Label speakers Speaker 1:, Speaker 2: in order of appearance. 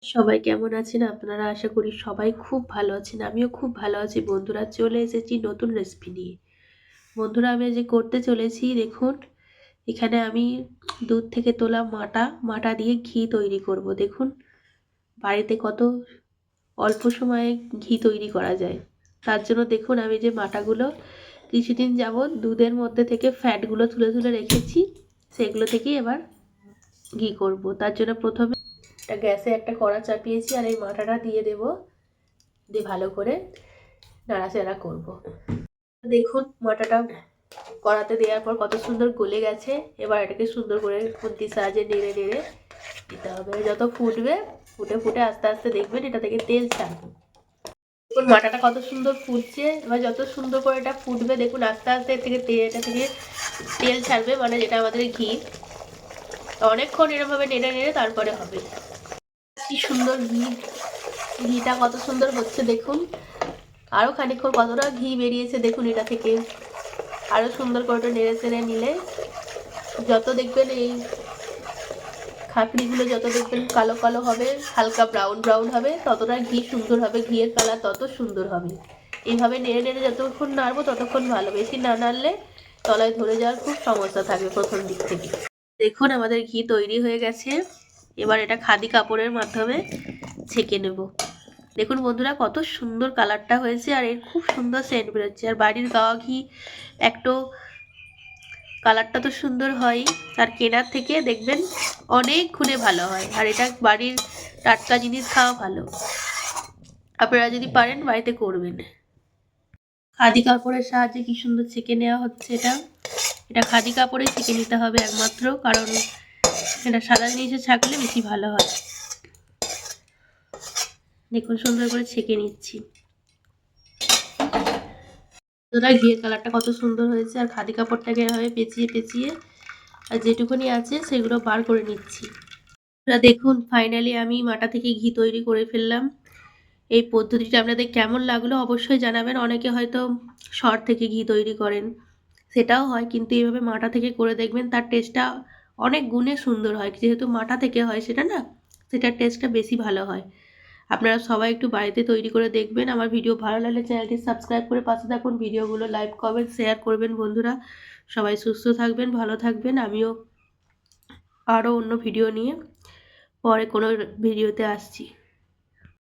Speaker 1: সবাই কেমন আছেন আপনারা? আশা করি সবাই খুব ভালো আছেন। আমিও খুব ভালো আছি বন্ধুরা। চলে এসেছি নতুন রেসিপি নিয়ে। বন্ধুরা আমি আজকে করতে চলেছি দেখুন, এখানে আমি দুধ থেকে তোলা মাটা দিয়ে ঘি তৈরি করব। দেখুন বাড়িতে কত অল্প সময়ে ঘি তৈরি করা যায়। তার জন্য দেখুন আমি যে মাটাগুলো কিছুদিন যাবৎ দুধের মধ্যে থেকে ফ্যাটগুলো তুলে তুলে রেখেছি, সেগুলো থেকেই এবার ঘি করব। তার জন্য প্রথমে গ্যাসে একটা কড়া চাপিয়েছি আর এই মাটাটা দিয়ে দেব, দিয়ে ভালো করে নাড়াচাড়া করব। দেখুন মাটাটা কড়াতে দেওয়ার পর কত সুন্দর গলে গেছে। এবার এটাকে সুন্দর করে খুন্তির সাহায্যে নেড়ে নেড়ে দিতে হবে। যত ফুটবে, ফুটে ফুটে আস্তে আস্তে দেখবেন এটা থেকে তেল ছাড়বে। দেখুন মাটাটা কত সুন্দর ফুটছে। এবার যত সুন্দর করে এটা ফুটবে দেখুন আস্তে আস্তে এটা থেকে তেল ছাড়বে, মানে যেটা আমাদের ঘি। অনেকক্ষণ এরকমভাবে নেড়ে নেড়ে তারপরে হবে। কি সুন্দর ঘিটা কত সুন্দর হচ্ছে দেখুন। আরও খানিকক্ষণ কতটা ঘি বেরিয়েছে দেখুন এটা থেকে। আরও সুন্দর করে নেড়ে চেড়ে নিলে যত দেখবেন এই খাপড়িগুলো যত দেখবেন কালো কালো হবে, হালকা ব্রাউন ব্রাউন হবে, ততটা ঘি সুন্দর হবে, ঘিয়ের কালার তত সুন্দর হবে। এইভাবে নেড়ে নেড়ে যতক্ষণ নাড়বো ততক্ষণ ভালো। বেশি না নাড়লে তলায় ধরে যাওয়ার খুব সমস্যা থাকবে প্রথম দিক থেকে। দেখুন আমাদের ঘি তৈরি হয়ে গেছে। এবার এটা খাদি কাপড়ের মাধ্যমে ছেঁকে নেব। দেখুন বন্ধুরা কত সুন্দর কালারটা হয়েছে আর এর খুব সুন্দর সেন্ট বেরোচ্ছে। আর বাড়ির গাওয়া ঘি একটু কালারটা তো সুন্দর হয়ই, আর কেনার থেকে দেখবেন অনেক গুণে ভালো হয়। আর এটা বাড়ির টাটকা জিনিস খাওয়া ভালো। আপনারা যদি পারেন বাড়িতে করবেন। খাদি কাপড়ের সাহায্যে কি সুন্দর ছেঁকে নেওয়া হচ্ছে। এটা খাদি কাপড়ে ছেঁকে নিতে হবে একমাত্র, কারণ এটা সাদা জিনিসে ছাকলে বেশি ভালো হয়। দেখুন সুন্দর করে ছেঁকে নিচ্ছি। ঘিয়ের কালারটা কত সুন্দর হয়েছে। আর খাদি কাপড়টাকে এভাবে পেঁচিয়ে পেঁচিয়ে আর যেটুকুনি আছে সেগুলো বার করে নিচ্ছি। দেখুন ফাইনালি আমি মাটা থেকে ঘি তৈরি করে ফেললাম। এই পদ্ধতিটা আপনাদের কেমন লাগলো অবশ্যই জানাবেন। অনেকে হয়তো সর থেকে ঘি তৈরি করেন, সেটাও হয়, কিন্তু এইভাবে মাটা থেকে করে দেখবেন তার টেস্টটা অনেক গুণে সুন্দর হয়। যেহেতু মাটা থেকে হয় সেটা না, সেটার টেস্টটা বেশি ভালো হয়। আপনারা সবাই একটু বাড়িতে তৈরি করে দেখবেন। আমার ভিডিও ভালো লাগলে চ্যানেলটি সাবস্ক্রাইব করে পাশে থাকুন। ভিডিওগুলো লাইক কমেন্ট শেয়ার করবেন বন্ধুরা। সবাই সুস্থ থাকবেন, ভালো থাকবেন। আমিও আরও অন্য ভিডিও নিয়ে পরে কোনো ভিডিওতে আসছি।